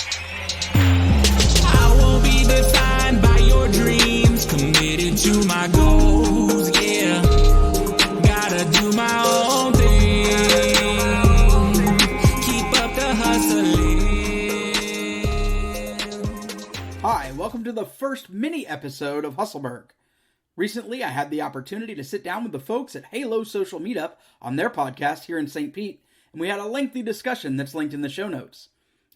I won't be defined by your dreams, committed to my goals, yeah. Gotta do my own thing, keep up the hustling. Hi, welcome to the first mini episode of Hustleburg. Recently, I had the opportunity to sit down with the folks at Halo Social Meetup on their podcast here in St. Pete, and we had a lengthy discussion that's linked in the show notes.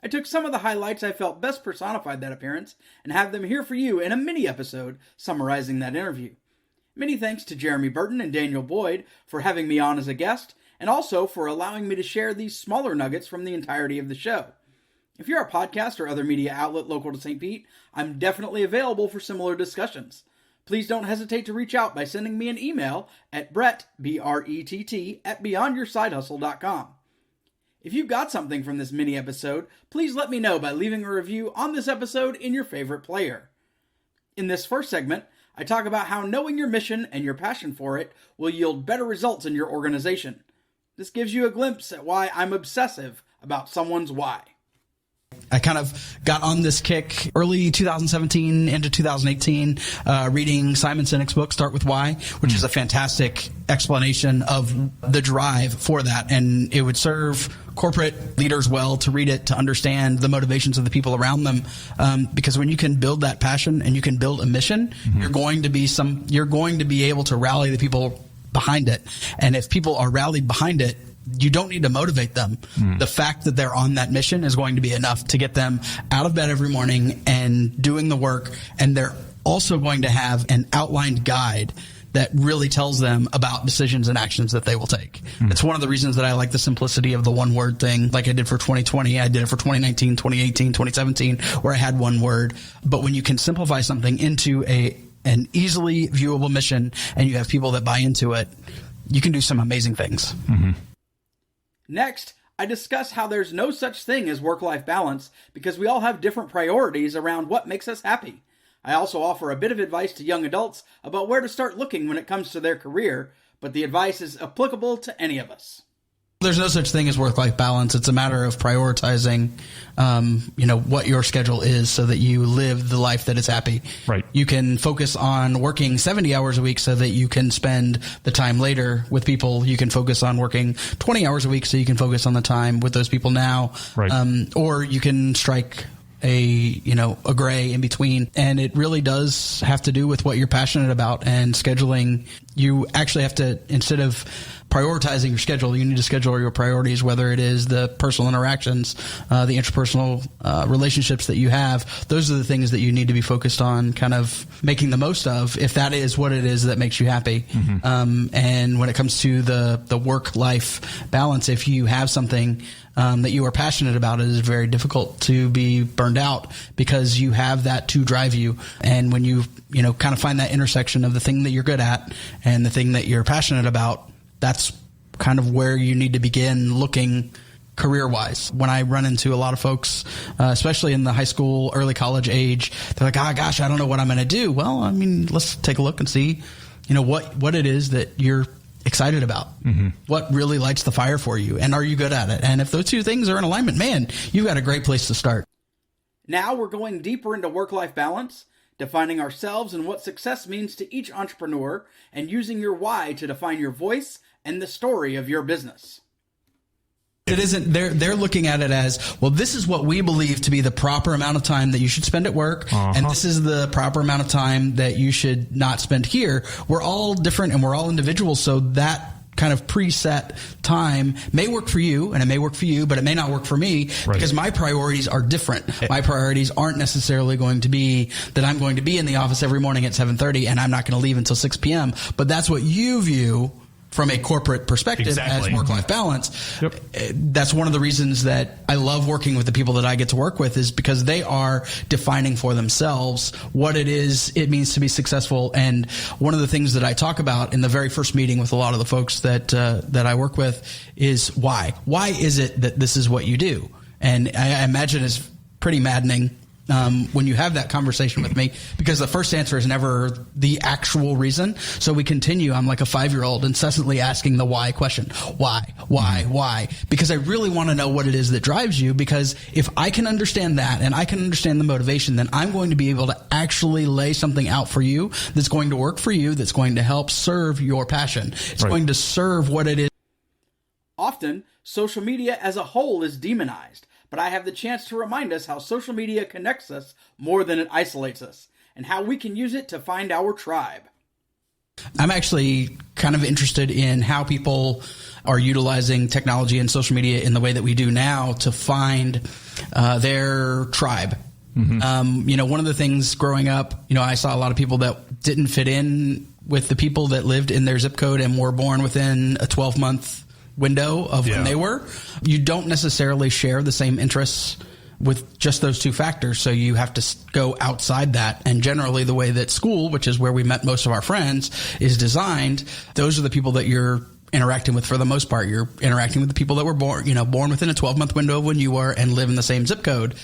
I took some of the highlights I felt best personified that appearance and have them here for you in a mini episode summarizing that interview. Many thanks to Jeremy Burton and Daniel Boyd for having me on as a guest, and also for allowing me to share these smaller nuggets from the entirety of the show. If you're a podcast or other media outlet local to St. Pete, I'm definitely available for similar discussions. Please don't hesitate to reach out by sending me an email at Brett, B-R-E-T-T, at beyondyoursidehustle.com. If you got something from this mini episode, please let me know by leaving a review on this episode in your favorite player. In this first segment, I talk about how knowing your mission and your passion for it will yield better results in your organization. This gives you a glimpse at why I'm obsessive about someone's why. I kind of got on this kick early 2017 into 2018, reading Simon Sinek's book, Start With Why, which is a fantastic explanation of the drive for that. And it would serve corporate leaders well to read it, to understand the motivations of the people around them. Because when you can build that passion and you can build a mission, you're going to be able to rally the people behind it. And if people are rallied behind it, you don't need to motivate them. The fact that they're on that mission is going to be enough to get them out of bed every morning and doing the work. And they're also going to have an outlined guide that really tells them about decisions and actions that they will take. It's one of the reasons that I like the simplicity of the one word thing, like I did for 2020. I did it for 2019, 2018, 2017, where I had one word. But when you can simplify something into an easily viewable mission and you have people that buy into it, you can do some amazing things. Next, I discuss how there's no such thing as work-life balance because we all have different priorities around what makes us happy. I also offer a bit of advice to young adults about where to start looking when it comes to their career, but the advice is applicable to any of us. There's no such thing as work-life balance. It's a matter of prioritizing, what your schedule is so that you live the life that is happy. Right. You can focus on working 70 hours a week so that you can spend the time later with people. You can focus on working 20 hours a week so you can focus on the time with those people now. Right. Or you can strike a gray in between. And it really does have to do with what you're passionate about, and scheduling. You actually have to, instead of prioritizing your schedule, you need to schedule your priorities, whether it is the personal interactions, the interpersonal relationships that you have. Those are the things that you need to be focused on kind of making the most of, if that is what it is that makes you happy. And when it comes to the work-life balance, if you have something that you are passionate about, it is very difficult to be burned out because you have that to drive you. And when you kind of find that intersection of the thing that you're good at and the thing that you're passionate about, that's kind of where you need to begin looking career-wise. When I run into a lot of folks, especially in the high school, early college age, they're like, gosh, I don't know what I'm going to do. Well, I mean, let's take a look and see, what it is that you're excited about. What really lights the fire for you, and are you good at it? And if those two things are in alignment, man, you've got a great place to start. Now we're going deeper into work-life balance, defining ourselves and what success means to each entrepreneur, and using your why to define your voice and the story of your business. It isn't, they're looking at it as, well, this is what we believe to be the proper amount of time that you should spend at work, and this is the proper amount of time that you should not spend here. We're all different and we're all individuals, so that kind of preset time may work for you and it may work for you, but it may not work for me because my priorities are different. My priorities aren't necessarily going to be that I'm going to be in the office every morning at 7:30 and I'm not going to leave until 6 p.m. But that's what you view from a corporate perspective as work-life balance. That's one of the reasons that I love working with the people that I get to work with, is because they are defining for themselves what it is it means to be successful. And one of the things that I talk about in the very first meeting with a lot of the folks that I work with is why. Why is it that this is what you do? And I imagine it's pretty maddening when you have that conversation with me, because the first answer is never the actual reason. So we continue. I'm like a 5-year-old incessantly asking the why question. Why? Because I really want to know what it is that drives you, because if I can understand that and I can understand the motivation, then I'm going to be able to actually lay something out for you that's going to work for you, that's going to help serve your passion. It's going to serve what it is. Often, social media as a whole is demonized, but I have the chance to remind us how social media connects us more than it isolates us, and how we can use it to find our tribe. I'm actually kind of interested in how people are utilizing technology and social media in the way that we do now to find their tribe. One of the things growing up, I saw a lot of people that didn't fit in with the people that lived in their zip code and were born within a 12-month window of when they were. You don't necessarily share the same interests with just those two factors, so you have to go outside that. And generally the way that school, which is where we met most of our friends, is designed, those are the people that you're interacting with for the most part. You're interacting with the people that were born within a 12-month window of when you were and live in the same zip code.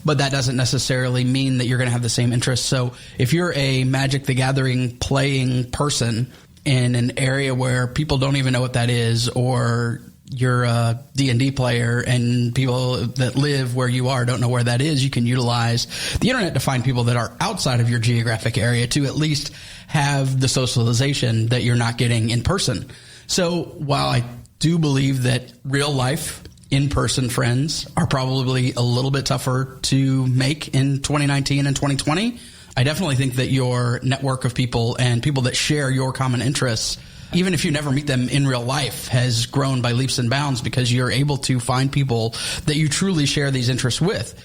But that doesn't necessarily mean that you're going to have the same interests. So if you're a Magic the Gathering playing person in an area where people don't even know what that is, or you're a D&D player and people that live where you are don't know where that is, you can utilize the internet to find people that are outside of your geographic area to at least have the socialization that you're not getting in person. So while I do believe that real life in-person friends are probably a little bit tougher to make in 2019 and 2020, I definitely think that your network of people and people that share your common interests, even if you never meet them in real life, has grown by leaps and bounds, because you're able to find people that you truly share these interests with,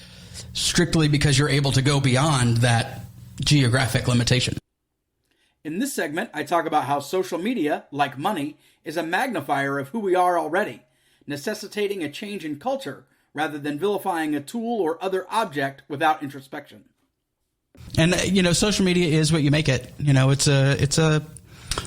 strictly because you're able to go beyond that geographic limitation. In this segment, I talk about how social media, like money, is a magnifier of who we are already, necessitating a change in culture rather than vilifying a tool or other object without introspection. And, social media is what you make it. It's a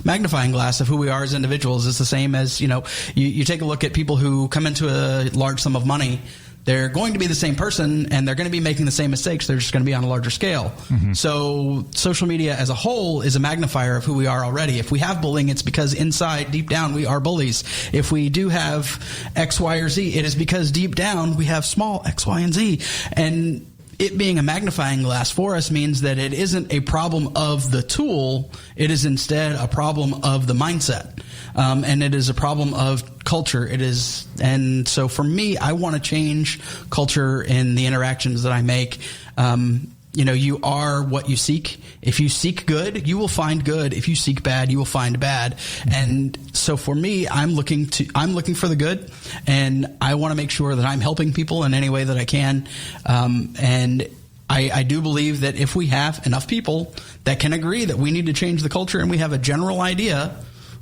magnifying glass of who we are as individuals. It's the same as, you take a look at people who come into a large sum of money. They're going to be the same person, and they're going to be making the same mistakes. They're just going to be on a larger scale. So social media as a whole is a magnifier of who we are already. If we have bullying, it's because inside, deep down, we are bullies. If we do have X, Y, or Z, it is because deep down we have small X, Y, and Z. And it being a magnifying glass for us means that it isn't a problem of the tool. It is instead a problem of the mindset. And it is a problem of culture. And so for me, I want to change culture in the interactions that I make. You are what you seek. If you seek good, you will find good. If you seek bad, you will find bad. And so for me, I'm looking for the good, and I want to make sure that I'm helping people in any way that I can. And I do believe that if we have enough people that can agree that we need to change the culture, and we have a general idea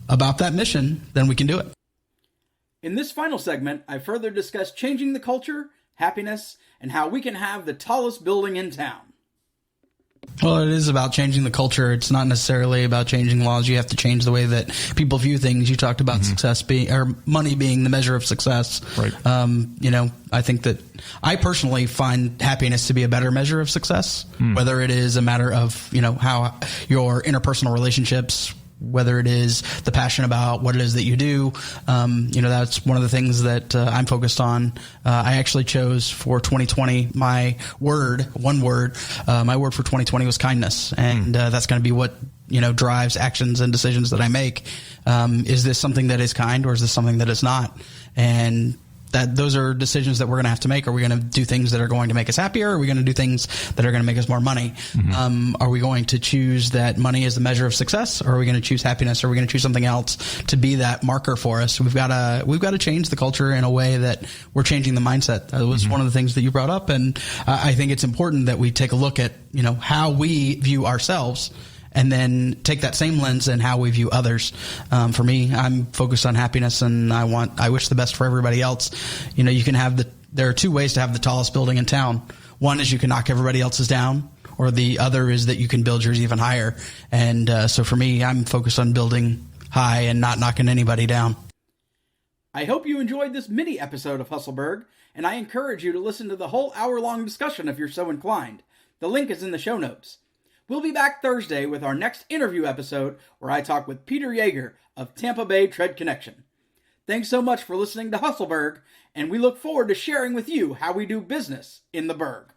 about that mission, then we can do it. In this final segment, I further discuss changing the culture, happiness, and how we can have the tallest building in town. Well, it is about changing the culture. It's not necessarily about changing laws. You have to change the way that people view things. You talked about success being, or money being the measure of success. Right. I think that I personally find happiness to be a better measure of success, whether it is a matter of, how your interpersonal relationships, whether it is the passion about what it is that you do. That's one of the things that I'm focused on. I actually chose for 2020, my word for 2020 was kindness. And that's going to be what, drives actions and decisions that I make. Is this something that is kind, or is this something that is not? And those are decisions that we're going to have to make. Are we going to do things that are going to make us happier? Or are we going to do things that are going to make us more money? Are we going to choose that money is the measure of success, or are we going to choose happiness, or are we going to choose something else to be that marker for us? We've got to change the culture in a way that we're changing the mindset. That was one of the things that you brought up, and I think it's important that we take a look at how we view ourselves, and then take that same lens and how we view others. For me, I'm focused on happiness, and I wish the best for everybody else. There are two ways to have the tallest building in town. One is you can knock everybody else's down, or the other is that you can build yours even higher. And so for me, I'm focused on building high and not knocking anybody down. I hope you enjoyed this mini episode of Hustleburg, and I encourage you to listen to the whole hour-long discussion if you're so inclined. The link is in the show notes. We'll be back Thursday with our next interview episode where I talk with Peter Yeager of Tampa Bay Tread Connection. Thanks so much for listening to Hustleburg, and we look forward to sharing with you how we do business in the Burg.